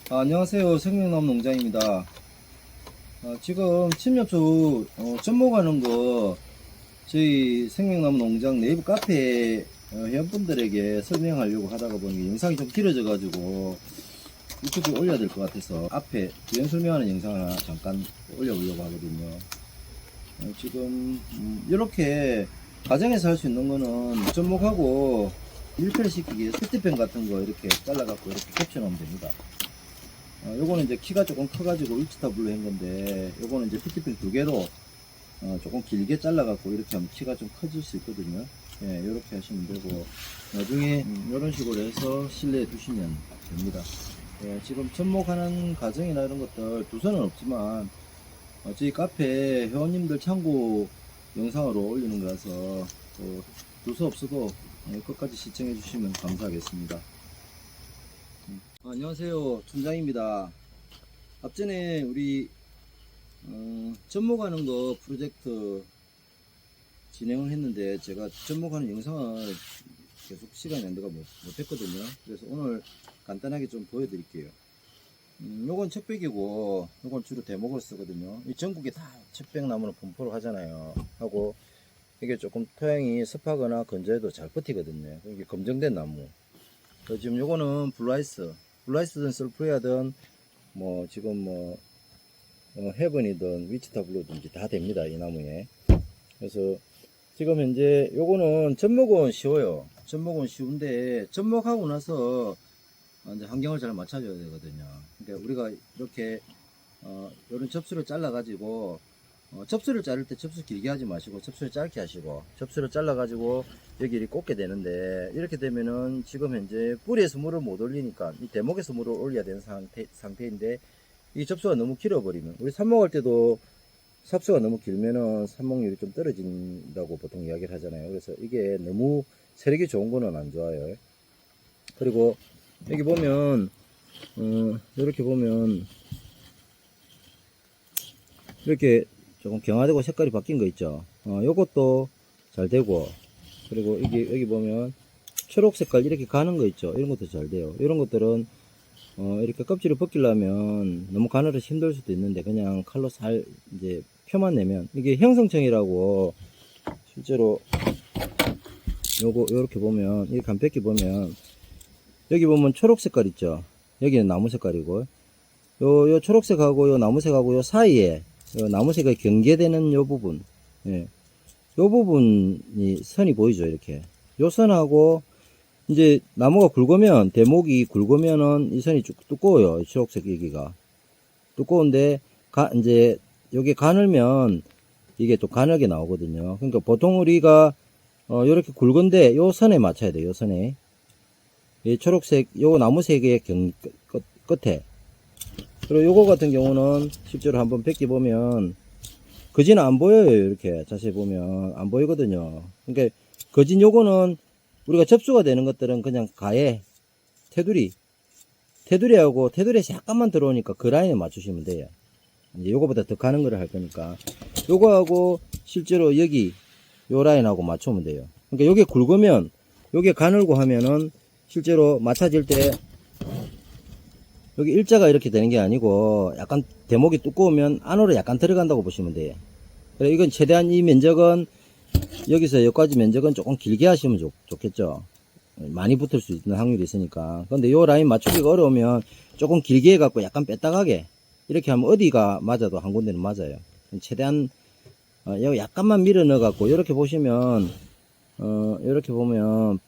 안녕하세요. 생명나무 농장입니다. 지금 침엽수 접목하는 거 저희 생명나무 농장 네이버 카페 회원분들에게 설명하려고 하다가 보니 영상이 좀 길어져 가지고 유튜브에 올려야 될 것 같아서 앞에 비용 설명하는 영상 하나 잠깐 올려보려고 하거든요. 지금 이렇게 가정에서 할 수 있는 거는 접목하고 밀폐를 시키기 스티펜 같은 거 이렇게 잘라 갖고 이렇게 겹쳐 놓으면 됩니다. 요거는 이제 키가 조금 커가지고 위치타블로 한 건데, 요거는 이제 피티핀 두 개로 조금 길게 잘라갖고 이렇게 하면 키가 좀 커질 수 있거든요. 예, 요렇게 하시면 되고, 나중에 요런 식으로 해서 실내에 두시면 됩니다. 예, 지금 접목하는 과정이나 이런 것들 두서는 없지만, 저희 카페 회원님들 참고 영상으로 올리는 거라서, 두서 없어도 끝까지 시청해 주시면 감사하겠습니다. 안녕하세요, 춘장입니다. 앞전에 우리 접목하는 거 프로젝트 진행을 했는데 제가 접목하는 영상을 계속 시간이 안 돼가 못했거든요. 그래서 오늘 간단하게 좀 보여드릴게요. 요건 척백이고 요건 주로 대목을 쓰거든요. 이 전국에 다 척백나무는 분포를 하잖아요. 하고 이게 조금 토양이 습하거나 건조해도 잘 버티거든요. 이게 검정된 나무. 지금 요거는 블라이스든 설프리아든 뭐 지금 뭐 헤븐이든 위치타블로든지 다 됩니다, 이 나무에. 그래서 지금 현재 요거는 접목은 쉬워요. 접목은 쉬운데 접목하고 나서 이제 환경을 잘 맞춰줘야 되거든요. 그러니까 우리가 이렇게 요런 접수를 잘라 가지고 접수를 자를 때 접수 길게 하지 마시고 접수를 짧게 하시고, 접수를 잘라 가지고 여기 이렇게 꽂게 되는데, 이렇게 되면은 지금 현재 뿌리에서 물을 못 올리니까 이 대목에서 물을 올려야 되는 상태인데, 이 접수가 너무 길어버리면, 우리 삽목할 때도 삽수가 너무 길면은 삽목률이 좀 떨어진다고 보통 이야기를 하잖아요. 그래서 이게 너무 세력이 좋은 거는 안 좋아요. 그리고 여기 보면 이렇게 보면 이렇게 조금 경화되고 색깔이 바뀐 거 있죠. 요것도 잘 되고, 그리고 여기 보면 초록 색깔 이렇게 가는 거 있죠. 이런 것도 잘 돼요. 이런 것들은 이렇게 껍질을 벗기려면 너무 가늘어서 힘들 수도 있는데, 그냥 칼로 살 이제 표만 내면, 이게 형성청이라고 실제로 요거 요렇게 보면, 이 간백기 보면 여기 보면 초록 색깔 있죠. 여기는 나무 색깔이고, 요 초록색하고 요 나무색하고 요 사이에 요 나무색이 경계되는 요 부분, 예, 요 부분이 선이 보이죠. 이렇게 요 선하고, 이제 나무가 굵으면, 대목이 굵으면은 이 선이 쭉 두꺼워요. 초록색 여기가 두꺼운데, 이제 여기 가늘면 이게 또 가늘게 나오거든요. 그러니까 보통 우리가 요렇게 굵은데 요 선에 맞춰야 돼요. 요 선에, 이 초록색 요 나무색의 끝에. 그리고 요거 같은 경우는 실제로 한번 뺏기 보면 거지는 안 보여요. 이렇게 자세히 보면 안 보이거든요. 그러니까 거진 요거는 우리가 접수가 되는 것들은 그냥 가에 테두리하고 테두리에서 약간만 들어오니까 그 라인에 맞추시면 돼요. 이제 요거보다 더 가는 거를 할 거니까 요거하고 실제로 여기 요 라인하고 맞추면 돼요. 그러니까 요게 굵으면, 요게 가늘고 하면은 실제로 맞춰질 때 여기 일자가 이렇게 되는 게 아니고, 약간 대목이 두꺼우면 안으로 약간 들어간다고 보시면 돼요. 그래, 이건 최대한 이 면적은, 여기서 여기까지 면적은 조금 길게 하시면 좋겠죠. 많이 붙을 수 있는 확률이 있으니까. 근데 요 라인 맞추기가 어려우면 조금 길게 해갖고 약간 뺐다가게 이렇게 하면 어디가 맞아도 한 군데는 맞아요. 최대한 여기 약간만 밀어 넣어갖고, 이렇게 보시면 이렇게 보면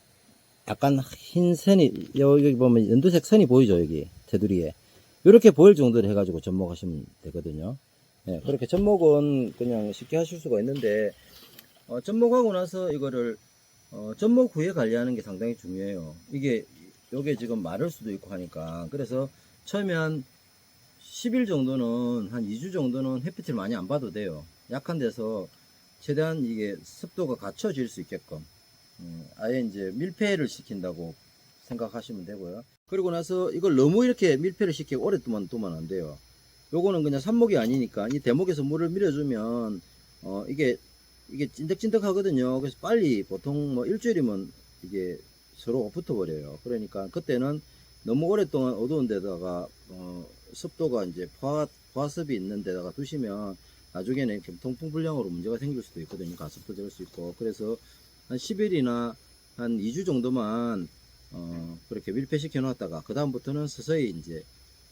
약간 흰 선이, 여기 보면 연두색 선이 보이죠. 여기 테두리에 이렇게 보일 정도로 해가지고 접목하시면 되거든요. 예, 그렇게 접목은 그냥 쉽게 하실 수가 있는데, 접목하고 나서 이거를 접목 후에 관리하는 게 상당히 중요해요. 요게 지금 마를 수도 있고 하니까. 그래서 처음에 한 10일 정도는, 한 2주 정도는 햇빛을 많이 안 봐도 돼요. 약한 데서 최대한 이게 습도가 갖춰질 수 있게끔 아예 이제 밀폐를 시킨다고 생각하시면 되고요. 그리고 나서 이걸 너무 이렇게 밀폐를 시키고 오랫동안 두면 안 돼요. 요거는 그냥 삽목이 아니니까 이 대목에서 물을 밀어주면 이게 찐득찐득 하거든요. 그래서 빨리, 보통 뭐 일주일이면 이게 서로 붙어 버려요. 그러니까 그때는 너무 오랫동안 어두운 데다가 습도가 이제 포화습이 있는 데다가 두시면 나중에는 이렇게 통풍 불량으로 문제가 생길 수도 있거든요. 가습도 될 수 있고. 그래서 한 10일이나 한 2주 정도만 그렇게 밀폐시켜 놨다가 그 다음부터는 서서히 이제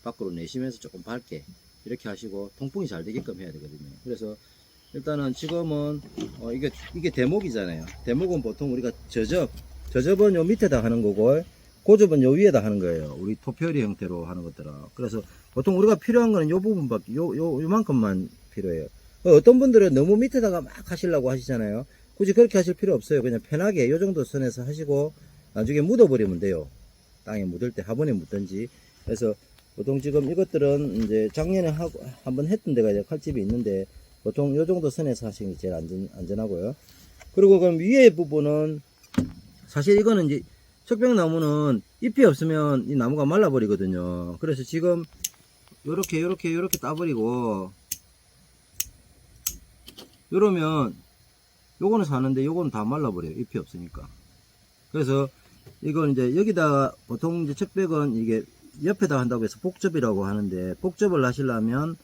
밖으로 내시면서 조금 밝게 이렇게 하시고 통풍이 잘 되게끔 해야 되거든요. 그래서 일단은 지금은 이게 대목이잖아요. 대목은 보통 우리가 저접은 요 밑에다 하는 거고 고접은 요 위에다 하는 거예요. 우리 토표리 형태로 하는 것들은. 그래서 보통 우리가 필요한 거는 요 부분밖에 요만큼만 필요해요. 어떤 분들은 너무 밑에다가 막 하시려고 하시잖아요. 굳이 그렇게 하실 필요 없어요. 그냥 편하게 요 정도 선에서 하시고 나중에 묻어버리면 돼요. 땅에 묻을 때 화분에 묻든지. 그래서 보통 지금 이것들은 이제 작년에 한번 했던 데가 이제 칼집이 있는데 보통 요 정도 선에서 하시는 게 제일 안전하고요. 그리고 그럼 위에 부분은 사실 이거는 이제 척벽나무는 잎이 없으면 이 나무가 말라버리거든요. 그래서 지금 요렇게 따버리고 이러면 요거는 사는데 요거는 다 말라버려요. 잎이 없으니까. 그래서 이건 이제 여기다 보통 이제 척벽은 이게 옆에다 한다고 해서 복접이라고 하는데 복접을 하시려면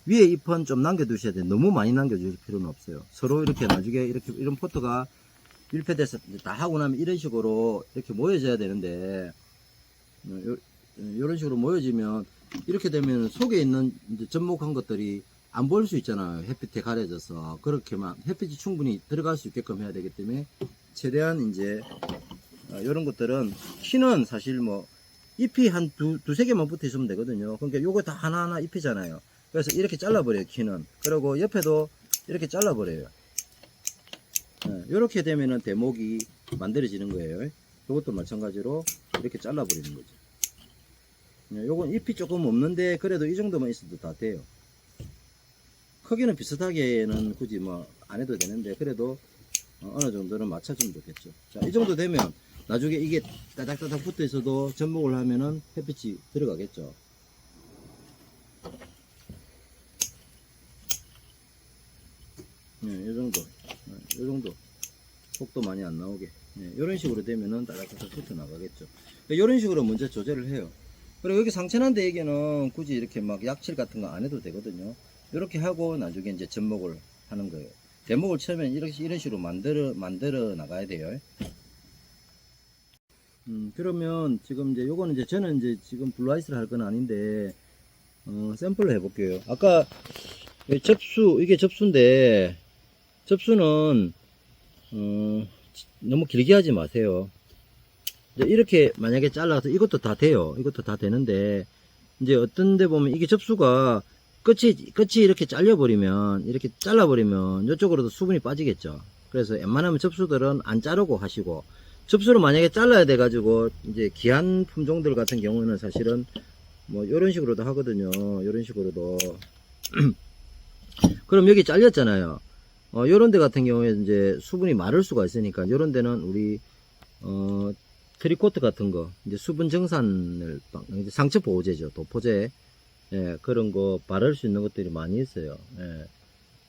위에 잎은 좀 남겨두셔야 돼요. 너무 많이 남겨주실 필요는 없어요. 서로 이렇게 나중에 이렇게 이런 포트가 밀폐돼서 다 하고 나면 이런 식으로 이렇게 모여져야 되는데 이런 식으로 모여지면 이렇게 되면 속에 있는 이제 접목한 것들이 안 보일 수 있잖아요. 햇빛에 가려져서 그렇게만 햇빛이 충분히 들어갈 수 있게끔 해야 되기 때문에 최대한 이제 이런 것들은 키는 사실 뭐 잎이 한 두세 개만 붙어 있으면 되거든요. 그러니까 요거 다 하나하나 잎이잖아요. 그래서 이렇게 잘라버려요, 키는. 그리고 옆에도 이렇게 잘라버려요. 이렇게 되면은 대목이 만들어지는 거예요. 이것도 마찬가지로 이렇게 잘라버리는 거죠. 요건 잎이 조금 없는데 그래도 이 정도만 있어도 다 돼요. 크기는 비슷하게는 굳이 뭐 안 해도 되는데 그래도 어느 정도는 맞춰주면 좋겠죠. 자, 이 정도 되면 나중에 이게 따닥따닥 붙어 있어도 접목을 하면은 햇빛이 들어가겠죠. 이 정도, 이 정도. 속도 많이 안 나오게. 이런 식으로 되면은 따닥따닥 붙어 나가겠죠. 이런 식으로 먼저 조절을 해요. 그리고 여기 상처난 데에게는 굳이 이렇게 막 약칠 같은 거 안 해도 되거든요. 이렇게 하고 나중에 이제 접목을 하는 거예요. 대목을 처음엔 이런 식으로 만들어 나가야 돼요. 그러면 지금 이제 요거는 이제 저는 이제 지금 블루아이스를 할 건 아닌데, 샘플로 해볼게요. 아까 이게 접수인데, 접수는, 너무 길게 하지 마세요. 이렇게 만약에 잘라서 이것도 다 돼요. 이것도 다 되는데, 이제 어떤 데 보면 이게 접수가 끝이 이렇게 이렇게 잘라버리면 이쪽으로도 수분이 빠지겠죠. 그래서 웬만하면 접수들은 안 자르고 하시고, 접수를 만약에 잘라야 돼가지고, 이제 귀한 품종들 같은 경우는 사실은 뭐, 이런 식으로도 하거든요. 이런 식으로도. 그럼 여기 잘렸잖아요. 요런 데 같은 경우에 이제 수분이 마를 수가 있으니까, 요런 데는 우리, 트리코트 같은 거, 이제 수분 정산을, 이제 상처 보호제죠. 도포제. 예, 그런 거 바를 수 있는 것들이 많이 있어요. 예.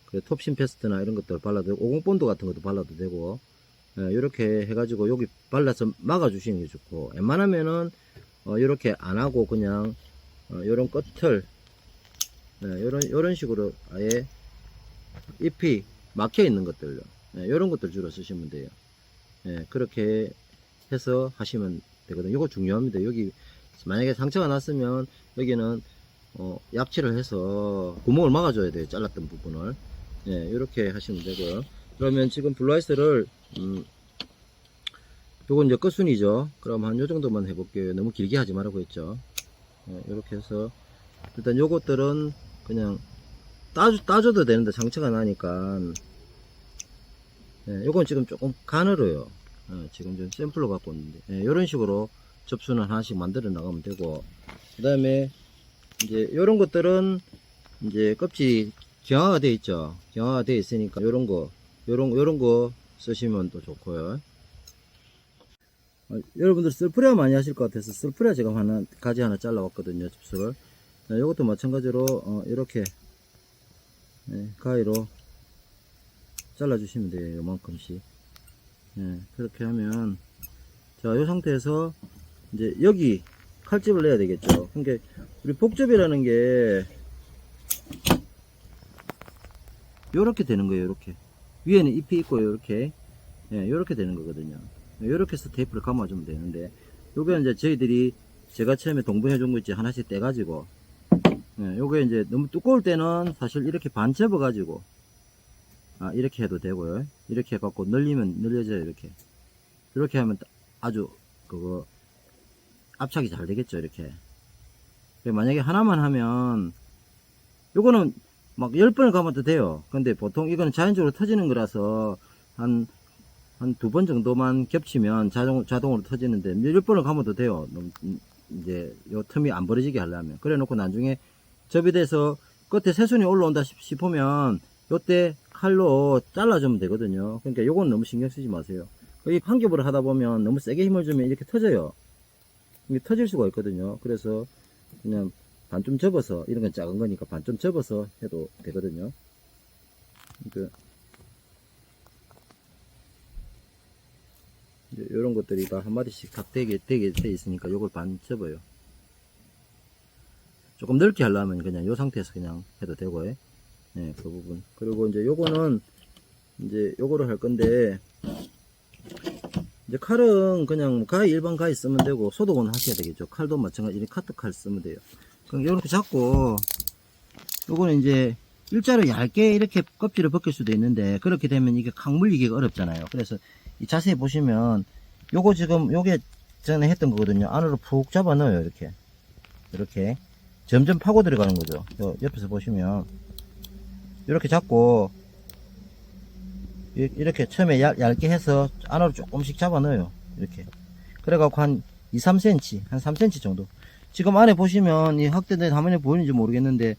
그 톱신 패스트나 이런 것들 발라도 되고, 오공본드 같은 것도 발라도 되고, 예, 이렇게 해가지고 여기 발라서 막아주시는 게 좋고, 웬만하면은, 이렇게 안 하고 그냥, 요런 끝을, 예, 요런 식으로 아예 잎이 막혀 있는 것들요. 예, 요런 것들 주로 쓰시면 돼요. 예, 그렇게 해서 하시면 되거든요. 이거 중요합니다. 여기, 만약에 상처가 났으면, 여기는, 약치를 해서 구멍을 막아줘야 돼요. 잘랐던 부분을. 예, 이렇게 하시면 되고요. 그러면 지금 블루아이스를, 요건 이제 끝순이죠. 그럼 한 요 정도만 해볼게요. 너무 길게 하지 말라고 했죠. 예, 이렇게 해서, 일단 요것들은 그냥 따줘도 되는데 상처가 나니까, 예, 요건 지금 조금 가늘어요. 예, 지금 좀 샘플로 갖고 있는데, 예, 요런 식으로 접수는 하나씩 만들어 나가면 되고, 그 다음에, 이제 요런 것들은 이제 껍질이 경화가 되어 있죠. 경화가 되어 있으니까 요런 거 쓰시면 또 좋고요. 여러분들 쓸프레아 많이 하실 것 같아서 쓸프레아 제가 가지 하나 잘라 왔거든요. 접수를. 요것도 마찬가지로 이렇게 가위로 잘라 주시면 돼요. 요만큼씩. 그렇게 하면 자, 요 상태에서 이제 여기 칼집을 내야 되겠죠. 그러니까 우리 복접이라는 게 요렇게 되는 거예요. 요렇게 위에는 잎이 있고 요렇게, 예, 요렇게 되는 거거든요. 요렇게 해서 테이프를 감아주면 되는데, 요게 이제 저희들이 제가 처음에 동봉해 준 거 있지, 하나씩 떼가지고, 예, 요게 이제 너무 두꺼울 때는 사실 이렇게 반 접어 가지고 이렇게 해도 되고요. 이렇게 해갖고 늘리면 늘려져요. 이렇게 하면 아주 그거 압착이 잘 되겠죠. 이렇게. 만약에 하나만 하면 요거는 막 10번을 감아도 돼요. 근데 보통 이거는 자연적으로 터지는 거라서 한 2번 정도만 겹치면 자동으로 터지는데 10번을 감아도 돼요. 이제 요 틈이 안 벌어지게 하려면. 그래 놓고 나중에 접이 돼서 끝에 새순이 올라온다 싶으면 요때 칼로 잘라주면 되거든요. 그러니까 요건 너무 신경 쓰지 마세요. 이 한 겹으로 하다 보면 너무 세게 힘을 주면 이렇게 터져요. 이게 터질 수가 있거든요. 그래서 그냥 반 좀 접어서, 이런 건 작은 거니까 반 좀 접어서 해도 되거든요. 그러니까 이런 것들이 다 한 마디씩 각 되게 돼 있으니까 요걸 반 접어요. 조금 넓게 하려면 그냥 요 상태에서 그냥 해도 되고요. 네, 그 부분. 그리고 이제 요거는 이제 요거를 할 건데, 이제 칼은 그냥 가위, 일반 가위 쓰면 되고, 소독은 하셔야 되겠죠. 칼도 마찬가지, 카트 칼 쓰면 돼요. 그럼 이렇게 잡고, 요거는 이제 일자로 얇게 이렇게 껍질을 벗길 수도 있는데, 그렇게 되면 이게 각 물리기가 어렵잖아요. 그래서 이 자세히 보시면, 요거 지금, 요게 전에 했던 거거든요. 안으로 푹 잡아 넣어요. 이렇게. 점점 파고 들어가는 거죠. 요 옆에서 보시면. 이렇게 잡고, 이렇게 처음에 얇게 해서 안으로 조금씩 잡아 넣어요. 이렇게. 그래갖고 한 2, 3cm, 한 3cm 정도. 지금 안에 보시면 이 확대된 화면에 보이는지 모르겠는데,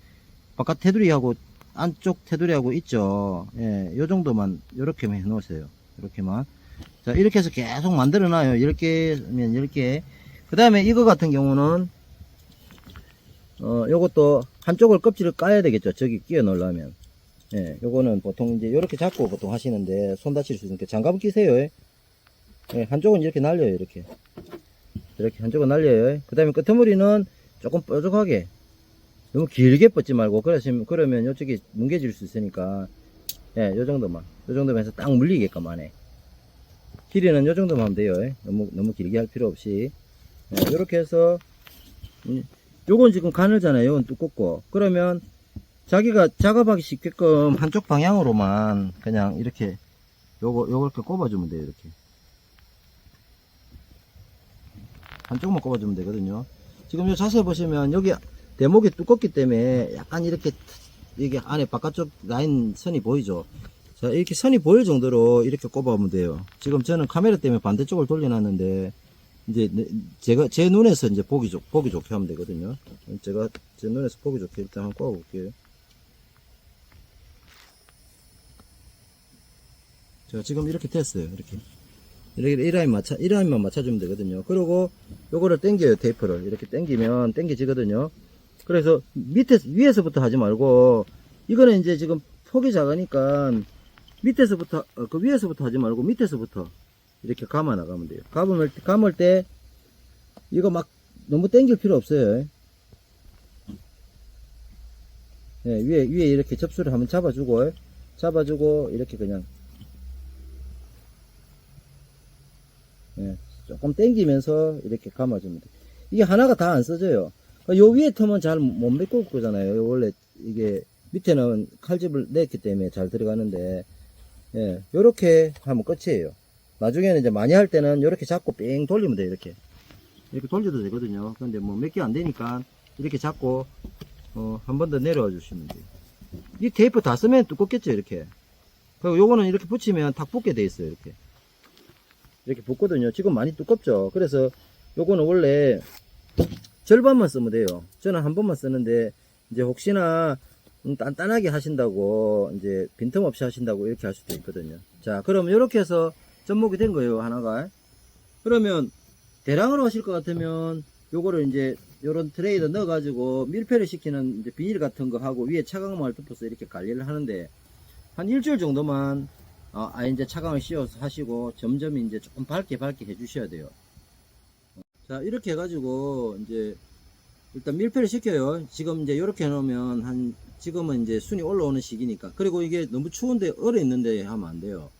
바깥 테두리하고 안쪽 테두리하고 있죠. 예, 요 정도만, 요렇게만 해 놓으세요. 이렇게만. 자, 이렇게 해서 계속 만들어 놔요. 10개면 10개. 그 다음에 이거 같은 경우는, 요것도 한쪽을 껍질을 까야 되겠죠. 저기 끼워 넣으려면. 예, 요거는 보통 이제 요렇게 잡고 보통 하시는데 손 다칠 수 있으니까 장갑을 끼세요. 예, 한쪽은 이렇게 날려요. 이렇게 한쪽은 날려요. 그 다음에 끄트머리는 조금 뾰족하게, 너무 길게 뻗지 말고, 그러면 요쪽이 뭉개질 수 있으니까, 예, 요 정도만 해서 딱 물리게끔 안에. 길이는 요 정도만 하면 돼요. 너무 길게 할 필요 없이. 예, 요렇게 해서, 요건 지금 가늘잖아요. 요건 두껍고. 그러면 자기가 작업하기 쉽게끔 한쪽 방향으로만 그냥 이렇게 요걸 꼽아주면 돼요. 이렇게 한쪽만 꼽아주면 되거든요. 지금 요 자세히 보시면 여기 대목이 두껍기 때문에 약간 이렇게 이게 안에 바깥쪽 라인 선이 보이죠. 자, 이렇게 선이 보일 정도로 이렇게 꼽아보면 돼요. 지금 저는 카메라 때문에 반대쪽을 돌려놨는데, 이제 제 눈에서 이제 보기 좋게 하면 되거든요. 제가 제 눈에서 보기 좋게 일단 한번 꼽아볼게요. 자, 지금 이렇게 됐어요. 이렇게 이 라인만 맞춰주면 되거든요. 그리고 요거를 당겨요. 테이프를 이렇게 당기면 당겨지거든요. 그래서 위에서부터 하지 말고, 이거는 이제 지금 폭이 작으니까 밑에서부터, 그 위에서부터 하지 말고 밑에서부터 이렇게 감아 나가면 돼요. 감을 때 이거 막 너무 당길 필요 없어요. 네, 위에 이렇게 접수를 한번 잡아주고 이렇게 그냥, 네, 조금 당기면서 이렇게 감아주면 돼요. 이게 하나가 다 안 써져요. 요 위에 틈은 잘 못 메꿀 거잖아요. 원래 이게 밑에는 칼집을 냈기 때문에 잘 들어가는데, 예, 요렇게 하면 끝이에요. 나중에는 이제 많이 할 때는 요렇게 잡고 뺑 돌리면 돼요. 이렇게 돌려도 되거든요. 근데 뭐 몇 개 안 되니까 이렇게 잡고 한 번 더 내려와 주시면 돼요. 이 테이프 다 쓰면 두껍겠죠. 이렇게. 그리고 요거는 이렇게 붙이면 탁 붙게 돼 있어요. 이렇게 붙거든요. 지금 많이 두껍죠. 그래서 요거는 원래 절반만 쓰면 돼요. 저는 한 번만 쓰는데, 이제 혹시나 단단하게 하신다고, 이제 빈틈없이 하신다고 이렇게 할 수도 있거든요. 자, 그럼 이렇게 해서 접목이 된 거예요. 하나가. 그러면 대량으로 하실 것 같으면 요거를 이제 요런 트레이에 넣어 가지고 밀폐를 시키는 이제 비닐 같은 거 하고 위에 차광망을 덮어서 이렇게 관리를 하는데, 한 일주일 정도만 이제 차광을 씌워서 하시고 점점 이제 조금 밝게 해 주셔야 돼요. 자, 이렇게 해가지고, 이제, 일단 밀폐를 시켜요. 지금 이제 이렇게 해놓으면 지금은 이제 순이 올라오는 시기니까. 그리고 이게 너무 추운데, 얼어 있는데 하면 안 돼요.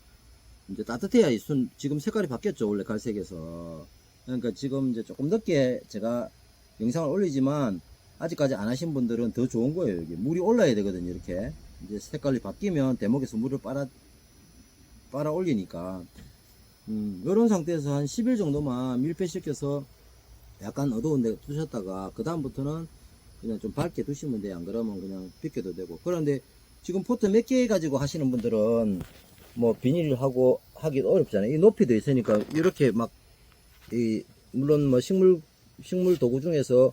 이제 따뜻해야 지금 색깔이 바뀌었죠. 원래 갈색에서. 그러니까 지금 이제 조금 늦게 제가 영상을 올리지만, 아직까지 안 하신 분들은 더 좋은 거예요. 여기 물이 올라야 되거든요. 이렇게. 이제 색깔이 바뀌면 대목에서 물을 빨아 올리니까. 요런 상태에서 한 10일 정도만 밀폐시켜서 약간 어두운 데 두셨다가 그 다음부터는 그냥 좀 밝게 두시면 돼요. 안 그러면 그냥 비켜도 되고. 그런데 지금 포트 몇 개 가지고 하시는 분들은 뭐 비닐을 하고 하기 어렵잖아요. 이 높이도 있으니까 이렇게 막 물론 뭐 식물 도구 중에서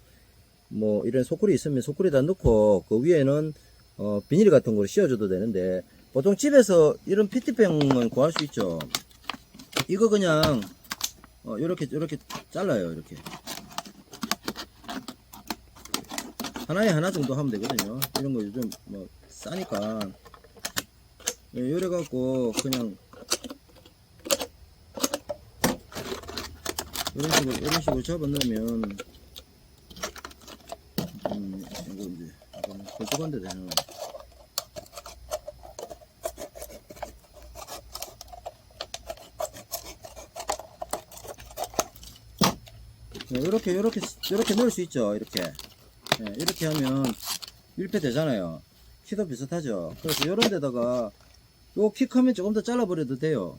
뭐 이런 소쿠리 있으면 소쿠리에다 넣고 그 위에는 비닐 같은 걸 씌워줘도 되는데, 보통 집에서 이런 PT병은 구할 수 있죠. 이거 그냥 요렇게 잘라요. 이렇게 하나에 하나 정도 하면 되거든요. 이런 거 요즘 뭐 싸니까. 요래 갖고 그냥 이런 식으로 잡아 넣으면 이거 이제 꼴뚜건데 되는. 이렇게 넣을 수 있죠. 이렇게 하면 밀폐 되잖아요. 키도 비슷하죠. 그래서 이런 데다가 요 키 크면 조금 더 잘라버려도 돼요.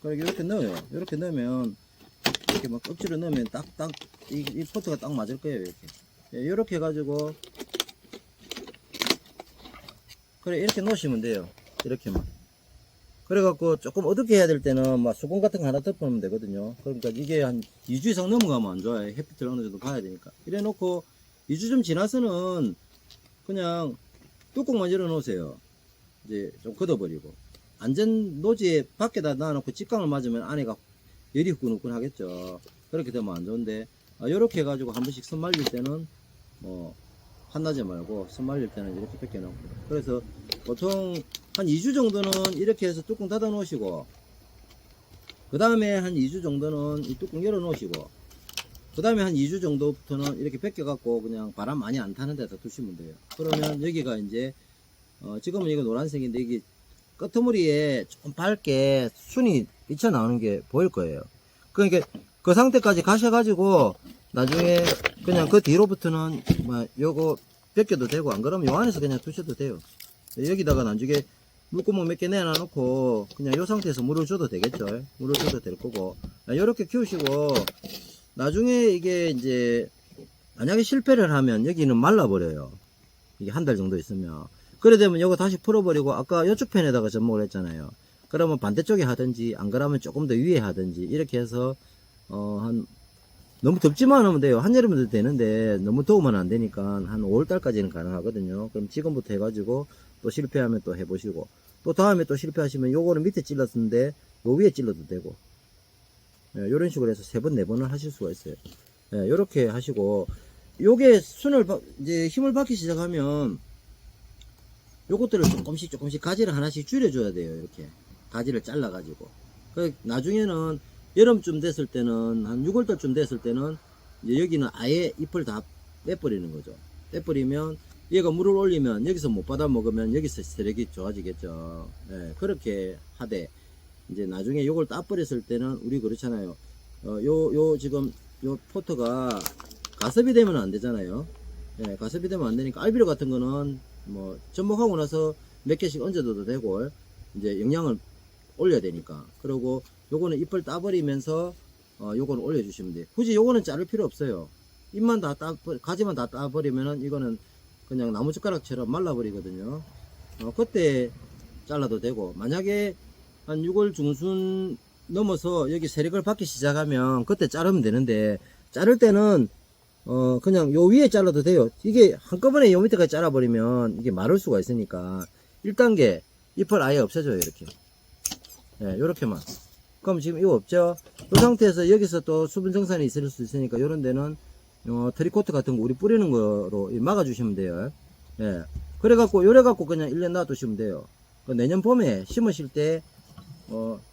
그리고 이렇게 넣어요. 이렇게 넣으면 이렇게 막 억지로 넣으면 딱딱 이 포트가 딱 맞을 거예요. 이렇게 해가지고 그래 이렇게 놓으시면 돼요. 이렇게만. 그래갖고 조금 어둡게 해야 될 때는 막 수건 같은 거 하나 덮으면 되거든요. 그러니까 이게 한 2주 이상 넘어가면 안 좋아요. 햇빛을 어느 정도 봐야 되니까. 이래 놓고 2주 좀 지나서는 그냥 뚜껑만 열어 놓으세요. 이제 좀 걷어버리고. 안전 노지에 밖에다 놔놓고 직광을 맞으면 안에가 열이 후끈후끈 하겠죠. 그렇게 되면 안 좋은데, 요렇게 해가지고 한 번씩 선 말릴 때는 뭐 한낮에 말고 선 말릴 때는 이렇게 벗겨놓고. 그래서 보통 한 2주 정도는 이렇게 해서 뚜껑 닫아 놓으시고, 그 다음에 한 2주 정도는 이 뚜껑 열어 놓으시고, 그 다음에 한 2주 정도부터는 이렇게 벗겨 갖고 그냥 바람 많이 안 타는 데다 두시면 돼요. 그러면 여기가 이제 지금은 이거 노란색인데 이게 끄트머리에 조금 밝게 순이 비쳐 나오는 게 보일 거예요. 그러니까 그 상태까지 가셔가지고 나중에 그냥 그 뒤로부터는 뭐 요거 벗겨도 되고, 안 그러면 요 안에서 그냥 두셔도 돼요. 여기다가 나중에 물구멍 몇 개 내놔 놓고 그냥 요 상태에서 물을 줘도 되겠죠. 물을 줘도 될 거고. 요렇게 키우시고 나중에 이게 이제 만약에 실패를 하면 여기는 말라버려요. 이게 한 달 정도 있으면. 그래 되면 이거 다시 풀어버리고 아까 이쪽 편에다가 접목을 했잖아요. 그러면 반대쪽에 하든지 안 그러면 조금 더 위에 하든지 이렇게 해서 너무 덥지만 하면 돼요. 한여름에도 되는데 너무 더우면 안 되니까 한 5월달까지는 가능하거든요. 그럼 지금부터 해가지고 또 실패하면 또 해보시고, 또 다음에 또 실패하시면 요거는 밑에 찔렀는데 요 위에 찔러도 되고, 이런 식으로 해서 3번 4번을 하실 수가 있어요. 요렇게 하시고, 요게 이제 힘을 받기 시작하면 요것들을 조금씩 가지를 하나씩 줄여줘야 돼요. 이렇게 가지를 잘라가지고. 나중에는 여름쯤 됐을 때는 한 6월달쯤 됐을 때는 이제 여기는 아예 잎을 다 빼버리는 거죠. 빼버리면 얘가 물을 올리면 여기서 못 받아 먹으면 여기서 세력이 좋아지겠죠. 그렇게 하되 이제 나중에 요걸 따버렸을 때는 우리 그렇잖아요. 지금 요 포트가 가습이 되면 안 되잖아요. 가습이 되면 안 되니까 알비료 같은 거는 뭐 접목하고 나서 몇 개씩 얹어도 되고 이제 영양을 올려야 되니까. 그리고 요거는 잎을 따버리면서 요거는 올려주시면 돼요. 굳이 요거는 자를 필요 없어요. 잎만 다 가지만 다 따버리면은 이거는 그냥 나무젓가락처럼 말라버리거든요. 그때 잘라도 되고, 만약에 한 6월 중순 넘어서 여기 세력을 받기 시작하면 그때 자르면 되는데, 자를 때는 그냥 요 위에 잘라도 돼요. 이게 한꺼번에 요 밑에까지 잘라버리면 이게 마를 수가 있으니까 1단계 잎을 아예 없애줘요. 이렇게 요렇게만. 그럼 지금 이거 없죠? 이 상태에서 여기서 또 수분 정산이 있을 수 있으니까 요런 데는 트리코트 같은 거 우리 뿌리는 거로 막아주시면 돼요. 그래갖고 요래갖고 그냥 1년 놔두시면 돼요. 내년 봄에 심으실 때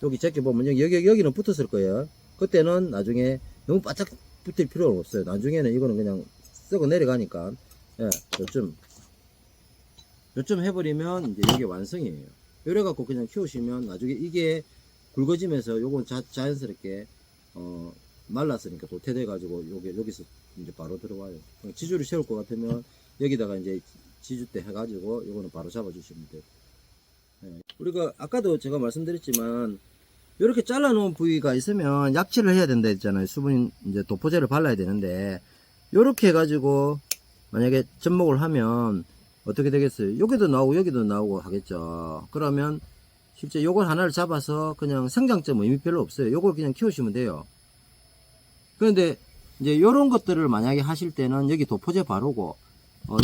여기 제껴 보면 여기는 붙었을 거예요. 그때는 나중에 너무 바짝 붙일 필요는 없어요. 나중에는 이거는 그냥 썩어 내려가니까. 예, 요쯤 해버리면 이제 이게 완성이에요. 요래 갖고 그냥 키우시면 나중에 이게 굵어지면서 요건 자연스럽게 말랐으니까 도태돼 가지고 여기서 이제 바로 들어와요. 지주를 세울 것 같으면 여기다가 이제 지주대 해가지고 요거는 바로 잡아주시면 돼요. 예. 우리가 아까도 제가 말씀드렸지만 이렇게 잘라 놓은 부위가 있으면 약치를 해야 된다 했잖아요. 수분 이제 도포제를 발라야 되는데 요렇게 해가지고 만약에 접목을 하면 어떻게 되겠어요? 여기도 나오고 여기도 나오고 하겠죠. 그러면 실제 요걸 하나를 잡아서 그냥 성장점 의미 별로 없어요. 요걸 그냥 키우시면 돼요. 그런데 이제 요런 것들을 만약에 하실 때는 여기 도포제 바르고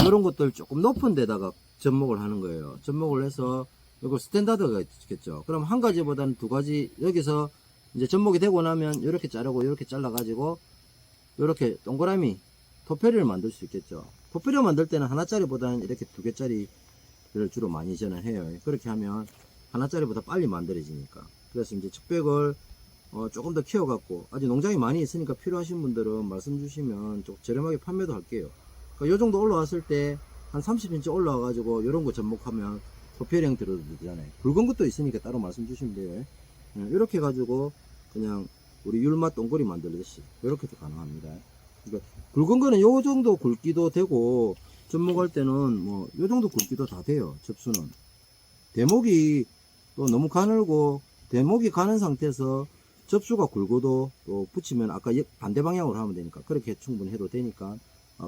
요런 것들 조금 높은 데다가 접목을 하는 거예요. 접목을 해서 이거 스탠다드가 있겠죠. 그럼 한 가지보다는 두 가지, 여기서 이제 접목이 되고 나면 이렇게 자르고 이렇게 잘라 가지고 이렇게 동그라미 토페리를 만들 수 있겠죠. 토페리 만들 때는 하나짜리보다는 이렇게 두 개짜리를 주로 많이 저는 해요. 그렇게 하면 하나짜리보다 빨리 만들어지니까. 그래서 이제 측백을 조금 더 키워 갖고 아직 농장이 많이 있으니까 필요하신 분들은 말씀 주시면 좀 저렴하게 판매도 할게요. 그러니까 요 정도 올라왔을 때 한 30cm 올라와 가지고 요런 거 접목하면 도표령 들어도 되잖아요. 굵은 것도 있으니까 따로 말씀 주시면 돼요. 이렇게 해가지고 그냥 우리 율맛 동거리 만들듯이 이렇게도 가능합니다. 그러니까 굵은 거는 요 정도 굵기도 되고 접목할 때는 뭐 요 정도 굵기도 다 돼요. 접수는 대목이 또 너무 가늘고 대목이 가는 상태에서 접수가 굵어도 또 붙이면 아까 반대 방향으로 하면 되니까 그렇게 충분히 해도 되니까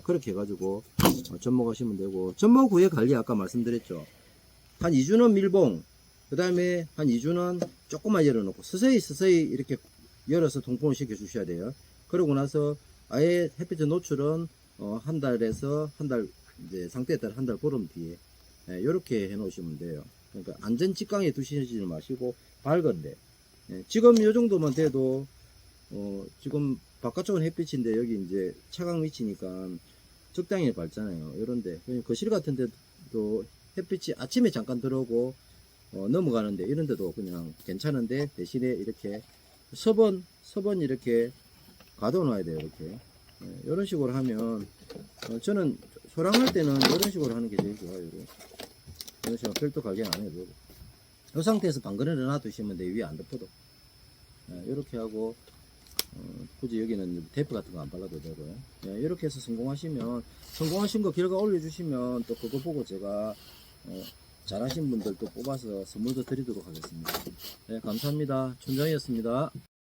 그렇게 해가지고 접목하시면 되고, 접목 후에 관리 아까 말씀드렸죠. 한 2주는 밀봉, 그 다음에 한 2주는 조금만 열어놓고 서서히 이렇게 열어서 통풍을 시켜 주셔야 돼요. 그러고 나서 아예 햇빛 노출은 한 달에서 한 달, 이제 상태에 따라 한 달 보름 뒤에 이렇게 해 놓으시면 돼요. 그러니까 안전 직광에 두시지 마시고 밝은데, 지금 이 정도만 돼도 지금 바깥쪽은 햇빛인데 여기 이제 차광 위치니까 적당히 밝잖아요. 이런데 거실 같은 데도 햇빛이 아침에 잠깐 들어오고 넘어가는데 이런데도 그냥 괜찮은데, 대신에 이렇게 서번 이렇게 가둬 놔야 돼요. 이렇게 이런 식으로 하면 저는 소량할 때는 이런 식으로 하는 게 제일 좋아요. 이런 식으로 별도 가게 안 해도 이 상태에서 방건을 놔두시면 돼요. 위에 안 덮어도. 이렇게 하고 굳이 여기는 테이프 같은 거 안 발라도 되고요. 이렇게 해서 성공하신 거 결과 올려주시면 또 그거 보고 제가 잘하신 분들 또 뽑아서 선물도 드리도록 하겠습니다. 네, 감사합니다. 촌장이었습니다.